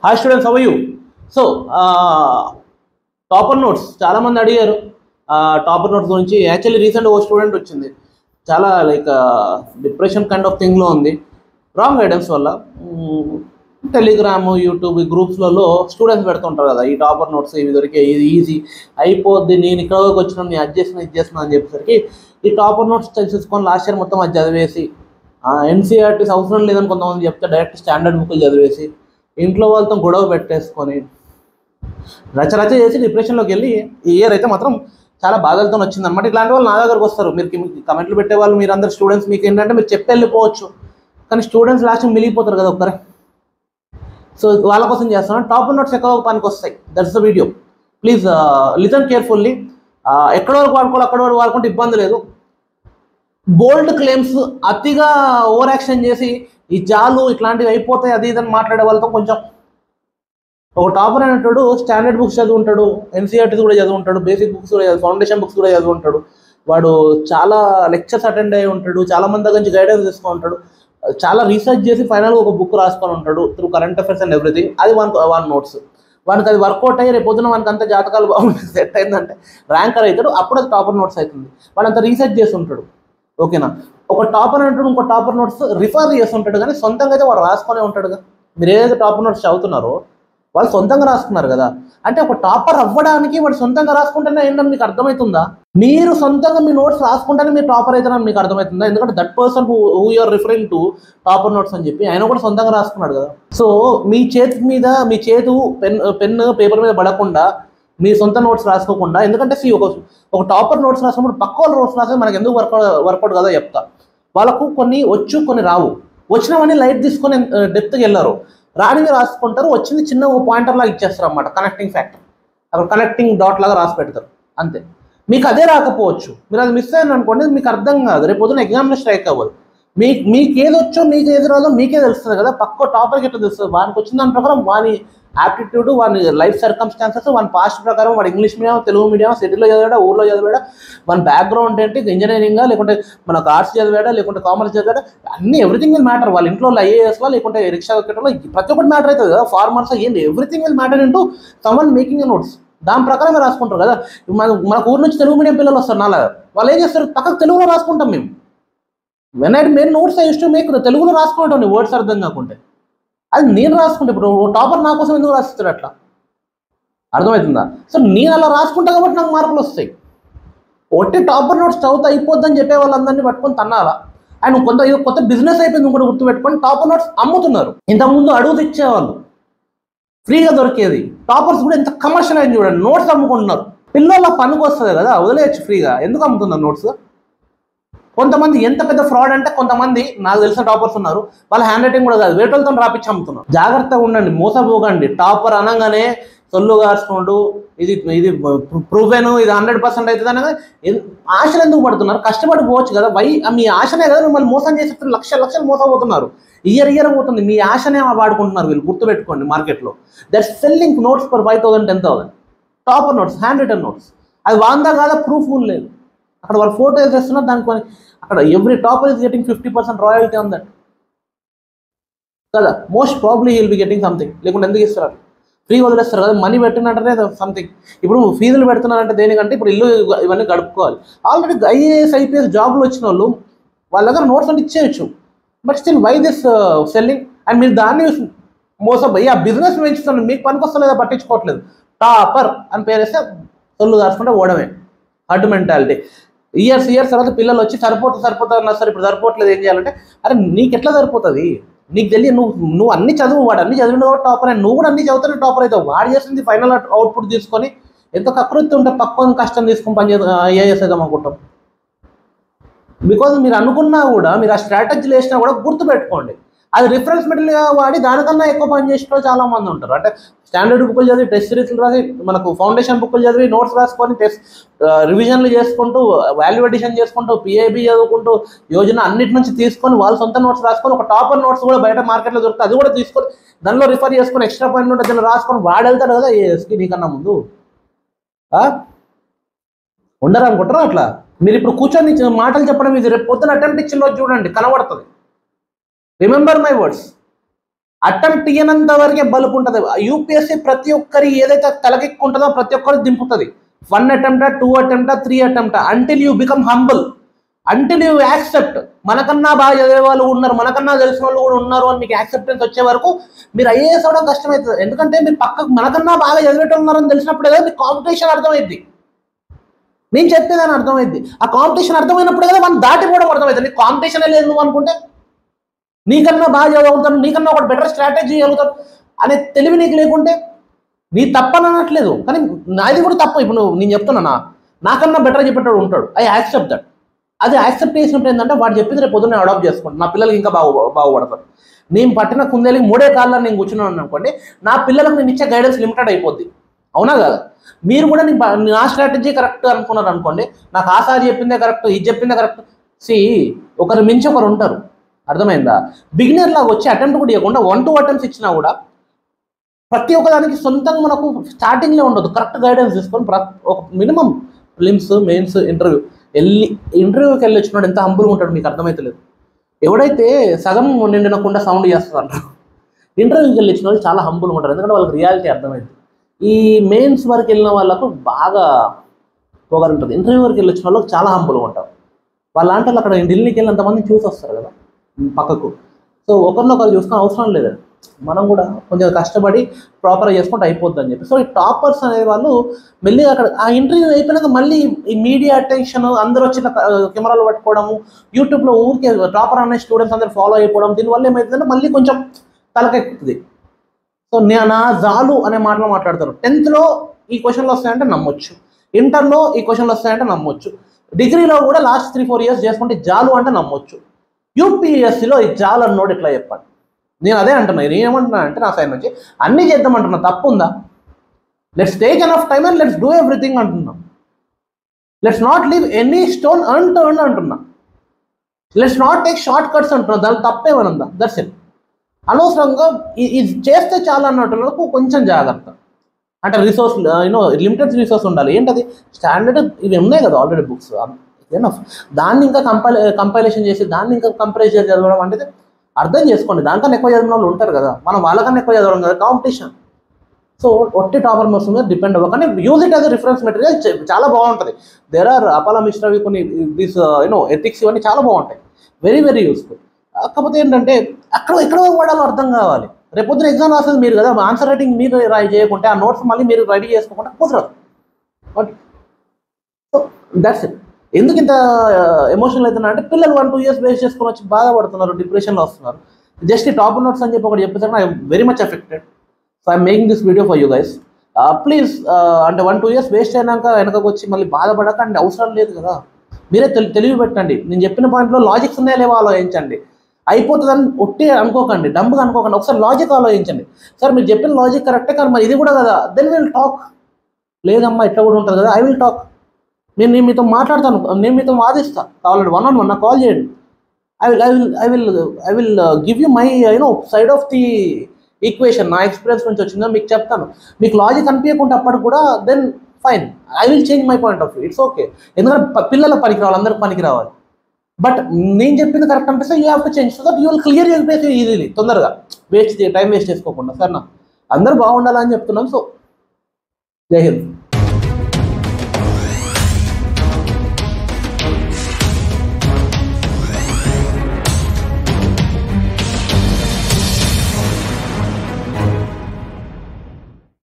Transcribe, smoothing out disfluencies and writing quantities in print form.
Hi students, how are you? So topper notes చాలామంది అడిగారు. Topper notes గురించి actually recent ఒక స్టూడెంట్ వచ్చింది, చాలా లైక్ డిప్రెషన్ కైండ్ ఆఫ్ థింగ్లో ఉంది. రాంగ్ గైడెన్స్ వల్ల టెలిగ్రామ్, యూట్యూబ్ ఈ గ్రూప్స్లలో స్టూడెంట్స్ పెడుతుంటారు కదా, ఈ టాపర్ నోట్స్ ఇవి దొరికే, ఇది ఈజీ అయిపోద్ది, నేను ఇక్కడికి వచ్చినా నేను అది చేసిన ఇది చేసిన అని చెప్పేసరికి ఈ టాపర్ నోట్స్ తెలుసుకొని లాస్ట్ ఇయర్ మొత్తం అది చదివేసి ఎన్సీఆర్టీస్ అవసరం లేదని కొంతమంది చెప్తే డైరెక్ట్ స్టాండర్డ్ బుక్లు చదివేసి ఇంట్లో వాళ్ళతో గొడవ పెట్టేసుకొని రచరచ చేసి డిప్రెషన్లోకి వెళ్ళి ఈ ఇయర్ అయితే మాత్రం చాలా బాధలతో వచ్చింది అనమాట. ఇలాంటి వాళ్ళు నా దగ్గరకు వస్తారు. మీరు కమెంట్లు పెట్టేవాళ్ళు మీరు అందరు స్టూడెంట్స్, మీకు ఏంటంటే మీరు చెప్పి వెళ్ళిపోవచ్చు, కానీ స్టూడెంట్స్ లాస్ట్ మిగిలిపోతారు కదా ఒక్కరే. సో వాళ్ళ కోసం చేస్తున్నాను. టాపర్ నోట్స్ ఎక్కువ పనికి వస్తాయి. That's the video. Please listen carefully. ఎక్కడి వరకు వాడుకోవాలి అక్కడి వరకు వాడుకుంటే ఇబ్బంది లేదు. బోల్డ్ క్లెయిమ్స్, అతిగా ఓవర్ యాక్షన్ చేసి ఈ జాలు ఇట్లాంటివి అయిపోతాయి అది ఇదని మాట్లాడే వాళ్ళతో కొంచెం, ఒక టాపర్ అనేటాడు స్టాండర్డ్ బుక్స్ చదివి ఉంటాడు, ఎన్సీఆర్టీస్ కూడా చదివి ఉంటాడు, బేసిక్ బుక్స్ కూడా చదివి, ఫౌండేషన్ బుక్స్ కూడా చదివి ఉంటాడు, వాడు చాలా లెక్చర్స్ అటెండ్ అయ్యి ఉంటాడు, చాలా మంది దగ్గర నుంచి గైడెన్స్ తీసుకొని ఉంటాడు, చాలా రీసెర్చ్ చేసి ఫైనల్గా ఒక బుక్ రాసుకొని ఉంటాడు through current affairs and everything. అది వన్ నోట్స్. వానికి అది వర్కౌట్ అయ్యి రేపు పొద్దున వానికి అంత జాతకాలు బాగుంటుంది, సెట్ అయిందంటే ర్యాంకర్ అవుతాడు, అప్పుడు అది టాపర్ నోట్స్ అవుతుంది. వాడు అంత రీసెర్చ్ చేసి ఉంటాడు. ఓకేనా? ఒక టాపర్ అంటాడు ఇంకో టాపర్ నోట్స్ రిఫర్ చేసి ఉంటాడు, కానీ సొంతంగా అయితే వాడు రాసుకొనే ఉంటాడుగా. మీరు ఏదైతే టాపర్ నోట్స్ చదువుతున్నారో వాళ్ళు సొంతంగా రాసుకున్నారు కదా, అంటే ఒక టాపర్ అవ్వడానికి వాడు సొంతంగా రాసుకుంటేనే ఏంటని మీకు అర్థమవుతుందా? మీరు సొంతంగా మీ నోట్స్ రాసుకుంటేనే మీరు టాపర్ అవుతారని మీకు అర్థమవుతుందా? ఎందుకంటే that person who you're referring to topper notes అని చెప్పి ఆయన కూడా సొంతంగా రాసుకున్నాడు కదా. సో మీ చేతి మీద మీ చేతు పెన్ పేపర్ మీద పడకుండా మీ సొంత నోట్స్ రాసుకోకుండా, ఎందుకంటే ఒక టాపర్ నోట్స్ రాసినప్పుడు పక్క వాళ్ళ నోట్స్ రాస్తే మనకి ఎందుకు వర్కౌట్ కదా చెప్తా. వాళ్ళకు కొన్ని వచ్చు కొన్ని రావు, వచ్చినవన్నీ లైట్ తీసుకొని డెప్త్కి వెళ్ళారు, రానివి రాసుకుంటారు, వచ్చింది చిన్న పాయింటర్ లాగా ఇచ్చేస్తారు అన్నమాట, కనెక్టింగ్ ఫ్యాక్టర్, అక్కడ కనెక్టింగ్ డాట్ లాగా రాసి పెడతారు అంతే. మీకు అదే రాకపోవచ్చు, మీరు అది మిస్ అయ్యారు అనుకోండి, మీకు అర్థం కాదు, రేపు పొద్దున ఎగ్జామ్లో స్ట్రైక్ అవ్వదు. మీకు ఏది వచ్చో మీకు ఏది రాదో మీకే తెలుస్తుంది కదా, పక్క టాపర్కి ఎట్లా తెలుస్తుంది? వానికి వచ్చిన దాని ప్రకారం వాని యాప్టిట్యూడ్, వాని లైఫ్ సర్కమ్స్టాన్సెస్, వాని పాస్ట్ ప్రకారం, వాడు ఇంగ్లీష్ మీడియం, తెలుగు మీడియం, సిటీలో చదివాడా, ఊర్లో చదివాడా, వాని బ్యాక్గ్రౌండ్ ఏంటి, ఇంజనీరింగా లేకుంటే మనకు ఆర్ట్స్ చదివాడా లేకుంటే కామర్స్ చదివాడా, అన్నీ ఎవ్రీథింగ్ విల్ మ్యాటర్. వాళ్ళ ఇంట్లో ఐఏఎస్లా లేకుంటే రిక్షా ఎక్కడంలో ప్రతి ఒక్కటి మ్యాటర్ అవుతుంది కదా, ఫార్మర్స్ ఏంటి, everything will matter into someone making notes. దాని ప్రకారం రాసుకుంటారు కదా. మనకు ఊరు నుంచి తెలుగు మీడియం పిల్లలు వస్తారు నాలాగా, వాళ్ళు ఏం చేస్తారు, పక్కకు తెలుగులో రాసుకుంటాం మేము. When I made notes I used to make తెలుగులో రాసుకుంటాం వర్డ్స్ అర్థం కాకుంటే. అది నేను రాసుకుంటే ఇప్పుడు టాపర్ నా కోసం ఎందుకు రాసిస్తాడు అట్లా, అర్థమవుతుందా? సో నేను అలా రాసుకుంటా కాబట్టి నాకు మార్కులు వస్తాయి. ఒట్టి టాపర్ నోట్స్ చదువుతా అయిపోద్దని చెప్పే వాళ్ళందరినీ పట్టుకొని తన్నాలా. అండ్ కొత్త బిజినెస్ అయిపోయింది ఇంకోటి గుర్తుపెట్టుకొని, టాపర్ నోట్స్ అమ్ముతున్నారు. ఇంతకుముందు అడుగు ఇచ్చేవాళ్ళు, ఫ్రీగా దొరికేది. టాపర్స్ కూడా ఎంత కమర్షియల్ అయింది చూడండి, నోట్స్ అమ్ముకుంటున్నారు. పిల్లల పనికి వస్తుంది కదా, వదిలేయచ్చు ఫ్రీగా, ఎందుకు అమ్ముతున్నారు నోట్స్? కొంతమంది ఎంత పెద్ద ఫ్రాడ్ అంటే, కొంతమంది నాకు తెలిసిన టాపర్స్ ఉన్నారు, వాళ్ళ హ్యాండ్ రైటింగ్ కూడా కాదు, వేటోళ్ళతో రాపించి అమ్ముతున్నారు. జాగ్రత్తగా ఉండండి, మోసపోకండి. టాపర్ అనగానే సొల్లు గార్చుకోండు, ఇది ప్రూవెన్, ఇది 100% అవుతుంది అనగా ఆశలు ఎందుకు పడుతున్నారు? కష్టపడి పోవచ్చు కదా. మీ ఆశనే కదా మిమ్మల్ని మోసం చేసేస్తారు, లక్షలు మోసపోతున్నారు. ఇయర్ పోతుంది, మీ ఆశనే వాడుకుంటున్నారు వీళ్ళు, గుర్తుపెట్టుకోండి. మార్కెట్లో that selling notes for 5,000 10,000 topper notes, hand written notes. అది వాందా కాదా ప్రూఫ్ లేదు. అక్కడ వాళ్ళు ఫోటో వేసేస్తున్నారు దానికి, అక్కడ every topper is getting 50% royalty on that కదా. Most probably will be getting something, లేకుంటే ఎందుకు ఇస్తారు? ఫ్రీ వదిలేస్తారు కదా, మనీ పెట్టినట్టే సంథింగ్. ఇప్పుడు ఫీజులు పెడుతున్నారంటే దేనికంటే, ఇప్పుడు ఇల్లు ఇవన్నీ గడుపుకోవాలి. ఆల్రెడీ ఐఏఎస్ ఐపీఎస్ జాబ్లు వచ్చిన వాళ్ళు వాళ్ళ దగ్గర నోట్స్ అంటే ఇచ్చేయచ్చు, but still why this selling? And మీరు దాన్ని మోసపోయి ఆ బిజినెస్ పెంచుతున్నారు, మీకు పనికి వస్తలేదా పట్టించుకోవట్లేదు. టాపర్ అని పేరేస్తే సొల్లు కాసుకుంటే ఓడమే, హర్డ్ మెంటాలిటీ. ఇయర్స్ తర్వాత పిల్లలు వచ్చి సరిపోతుంది అన్నారు, సార్ ఇప్పుడు సరిపోవట్లేదు, ఏం చేయాలంటే, అరే నీకు ఎట్లా సరిపోతుంది? నీకు తెలియదు, నువ్వు అన్ని చదువు, వాడు అన్ని చదివిన కాబట్టి టాపర్ అని, నువ్వు కూడా అన్ని చదువుతానే టాపర్ అవుతావు. వాడు చేసింది ఫైనల్ అవుట్పుట్ తీసుకొని ఎంత కకృతి ఉంటే పక్కన కష్టం తీసుకొని పని చేసేద్దాం అనుకుంటాం. బికాజ్ మీరు అనుకున్నా కూడా, మీరు ఆ స్ట్రాటజీలు వేసినా కూడా గుర్తుపెట్టుకోండి, అది రిఫరెన్స్ మెటీరియల్గా వాడి దానికన్నా ఎక్కువ పని చేసిన చాలా మంది ఉంటారు. అంటే స్టాండర్డ్ బుక్లు చదివి, టెస్ట్ సిరీస్లు రాసి, మనకు ఫౌండేషన్ బుక్లు చదివి, నోట్స్ రాసుకొని, రివిజన్లు చేసుకుంటూ, వాల్యూ అడిషన్ చేసుకుంటూ, పిఐబి చదువుకుంటూ, యోజన అన్నిటి నుంచి తీసుకొని వాళ్ళు సొంత నోట్స్ రాసుకొని, ఒక టాపర్ నోట్స్ కూడా బయట మార్కెట్లో దొరుకుతుంది, అది కూడా తీసుకొని దానిలో రిఫర్ చేసుకొని, ఎక్స్ట్రా పాయింట్ ఉంటే దాన్ని రాసుకొని వాడు వెళ్తాడు కదా ఏఎస్కి నీకన్నా ముందు. ఉండరు అనుకుంటారా అట్లా? మీరు ఇప్పుడు కూర్చొని మాటలు చెప్పడం, ఇది రేపు పొద్దున అటెంప్ట్ ఇచ్చిన రోజు చూడండి కనబడుతుంది. Remember my words. అటెంప్ట్ ఇయ్యనంత వరకే బలుపు ఉంటుంది. యూపీఎస్సీ ప్రతి ఒక్కరి ఏదైతే తలకెక్కుంటుందో ప్రతి ఒక్కరు దింపుతుంది. 1 attempt 2 attempt 3 attempt until you become humble, until you accept. మనకన్నా బాగా చదివే వాళ్ళు ఉన్నారు, మనకన్నా తెలిసిన వాళ్ళు కూడా ఉన్నారు అని మీకు యాక్సెప్టెన్స్ వచ్చే వరకు మీరు ఐఏఎస్ అవడం కష్టమవుతుంది. ఎందుకంటే మీరు పక్కకు మనకన్నా బాగా చదివేటోళ్ళు ఉన్నారని తెలిసినప్పుడే కదా మీకు కాంపిటీషన్ అర్థమైంది. నేను చెప్పేదాన్ని అర్థమైంది. ఆ కాంపిటీషన్ అర్థమైనప్పుడు కదా మనం దాటిపోవడం అర్థమవుతుంది. నీకు కాంపిటీషన్ లేదు నువ్వు అనుకుంటే, నీకన్నా బాగా చదవగలుగుతాను, నీకన్నా ఒక బెటర్ స్ట్రాటజీ చేయగలుగుతాను అనే తెలివి నీకు లేకుంటే నీ తప్పని అనట్లేదు, కానీ నాది కూడా తప్ప. ఇప్పుడు నేను చెప్తున్నా నాకన్నా బెటర్ చెప్పేటాడు ఉంటాడు, ఐ యాక్సెప్ట్ దట్. అది యాక్సెప్ట్ చేసినప్పుడు ఏంటంటే వాడు చెప్పింది రేపు పొద్దున్న అడాప్ట్ చేసుకుంటాను, నా పిల్లలకి ఇంకా బాగుపడతారు. నేను పట్టిన కుందేలకి 3 కాళ్ళని నేను కూర్చున్నాను అనుకోండి, నా పిల్లలకు నేను ఇచ్చే గైడెన్స్ లిమిటెడ్ అయిపోద్ది. అవునా కదా? మీరు కూడా నా స్ట్రాటజీ కరెక్ట్ అనుకున్నారు అనుకోండి, నాకు ఆసారి చెప్పిందే కరెక్ట్, ఇది చెప్పిందే కరెక్ట్. ఒకరు మించి ఒకరు ఉంటారు. అర్థమైందా? బిగినర్ లాగా వచ్చి అటెంప్ట్ కూడా ఇవ్వకుండా 1-2 attempts ఇచ్చినా కూడా ప్రతి ఒక్కదానికి సొంతంగా మనకు స్టార్టింగ్లో ఉండదు, కరెక్ట్ గైడెన్స్ తీసుకొని ఒక మినిమం ప్రిలిమ్స్ మెయిన్స్ ఇంటర్వ్యూకి వెళ్ళి వచ్చినాడు ఎంత హంబుల్గా ఉంటాడు మీకు అర్థమవుతలేదు. ఎవడైతే సగం నిండినకుండా సౌండ్ చేస్తుంటారు, ఇంటర్వ్యూకి వెళ్ళి వచ్చిన వాళ్ళు చాలా హంబుల్గా ఉంటారు, ఎందుకంటే వాళ్ళకి రియాలిటీ అర్థమైంది. ఈ మెయిన్స్ వరకు వెళ్ళిన వాళ్ళకు బాగా పొగరు ఉంటుంది, ఇంటర్వ్యూ వరకు వెళ్ళి వచ్చిన వాళ్ళకి చాలా హంబుల్గా ఉంటారు. వాళ్ళంటే అక్కడ ఢిల్లీకి వెళ్ళి అంతమంది చూసి వస్తారు కదా పక్కకు. సో ఒకరినొకరు చూసుకుని అవసరం లేదండి, మనం కూడా కొంచెం కష్టపడి ప్రాపర్గా చేసుకుంటే అయిపోద్ది అని చెప్పి. సో ఈ టాపర్స్ అనే వాళ్ళు మెల్లిగా అక్కడ ఆ ఇంటర్వ్యూ అయిపోయినాక మళ్ళీ ఈ మీడియా అటెన్షన్, అందరూ వచ్చిన కెమెరాలు పట్టుకోవడము, యూట్యూబ్లో ఊరికే టాపర్ అనే స్టూడెంట్స్ అందరూ ఫాలో అయిపోవడం, దీనివల్ల ఏమవుతుందంటే మళ్ళీ కొంచెం తలకెక్కుతుంది. సో నా జాలు అనే మాటలో మాట్లాడతారు. 10th ఈ క్వశ్చన్లు వస్తాయంటే నమ్మొచ్చు, ఇంటర్లో ఈ క్వశ్చన్లు వస్తాయంటే నమ్మొచ్చు, డిగ్రీలో కూడా లాస్ట్ 3-4 years చేసుకుంటే జాలు అంటే నమ్మొచ్చు. యూపీఎస్సీలో ఈ జాలు అన్నోడు ఇట్లా చెప్పాలి. నేను అదే అంటున్నా. నేనేమంటున్నా అంటే నా సైడ్ నుంచి అన్నీ చేద్దామంటున్నా, తప్పు ఉందా? Let's take enough time and let's do everything అంటున్నా. Let's not leave any stone unturned అంటున్నా. Let's not take short cuts అంటున్నా. దాని తప్పేమనుందా? That's it. అనవసరంగా ఇది చేస్తే చాలా అన్నట్టు కొంచెం జాగ్రత్త. అంటే రిసోర్స్ లిమిటెడ్ రిసోర్స్ ఉండాలి. ఏంటది? స్టాండర్డ్ ఇవి ఉన్నాయి కదా ఆల్రెడీ బుక్స్, ఎనఫ్. దాన్ని ఇంకా కంపైలేషన్ చేసి దాన్ని ఇంకా కంపేర్ చేసి చదవడం అంటే అర్థం చేసుకోండి. దానికన్నా ఎక్కువ చదివిన వాళ్ళు ఉంటారు కదా, మనం వాళ్ళకన్నా ఎక్కువ చదవడం కదా కాంపిటీషన్. సో ఒట్టి టాపర్ మార్క్స్ మీద డిపెండ్ అవ్వ, కానీ use it as reference material. చాలా బాగుంటుంది. దేర్ ఆర్ అపాల మిశ్రవి కొన్ని దిస్ ఎథిక్స్ ఇవన్నీ చాలా బాగుంటాయి, వెరీ వెరీ యూస్ఫుల్. కాకపోతే ఏంటంటే ఎక్కడో వాడాలో అర్థం కావాలి. రేపొద్దున ఎగ్జామ్ రాసేది మీరు కదా, ఆన్సర్ రైటింగ్ మీరు చేయకుంటే ఆ నోట్స్ మళ్ళీ మీరు రెడీ చేసుకోకుండా కుదరదు. But so that's it. ఎందుకు ఇంత ఎమోషనల్ అవుతున్నా అంటే పిల్లలు 1-2 years వేస్ట్ చేసుకొని వచ్చి బాధపడుతున్నారు, డిప్రెషన్లో వస్తున్నారు. జస్ట్ ఈ టాప్ నోట్స్ అని చెప్పి ఒకటి చెప్పేసరికి I very much affected. So I'm making this video for you guys. Please అంటే 1-2 years వేస్ట్ అయినాక వెనకకు వచ్చి మళ్ళీ బాధపడకండి, అవసరం లేదు కదా. మీరే తెలివి పెట్టండి. నేను చెప్పిన పాయింట్లో లాజిక్స్ ఉన్నాయా లేవో ఆలోచించండి. అయిపోతుందని ఒట్టి అనుకోకండి, డంబ్గా అనుకోకండి. ఒకసారి లాజిక్ ఆలోచించండి. సార్ మీరు చెప్పిన లాజిక్ కరెక్టే కానీ మరి ఇది కూడా కదా, దెన్ విల్ టాక్. లేదమ్మా ఇట్లా కూడా ఉంటుంది కదా, ఐ విల్ టాక్. నేను మీతో మాట్లాడతాను, నేను మీతో వాదిస్తాను. కావాలంటే 1-on-1 నాకు కాల్ చేయండి. I will give you my side of the equation. నా ఎక్స్పీరియన్స్ నుంచి వచ్చిందో మీకు చెప్తాను. మీకు లాజిక్ అనిపించకుండా అప్పటికి కూడా then fine, I will change my point of view. It's okay. ఎందుకంటే పిల్లలకు పనికి రావాలి, అందరికి పనికి రావాలి. బట్ నేను చెప్పింది కరెక్ట్ అనిపిస్తే you have to change so that you will clear your place easily, తొందరగా టైం వేస్ట్ చేసుకోకుండా. సార్ అందరూ బాగుండాలని చెప్తున్నాను. సో జై హింద్.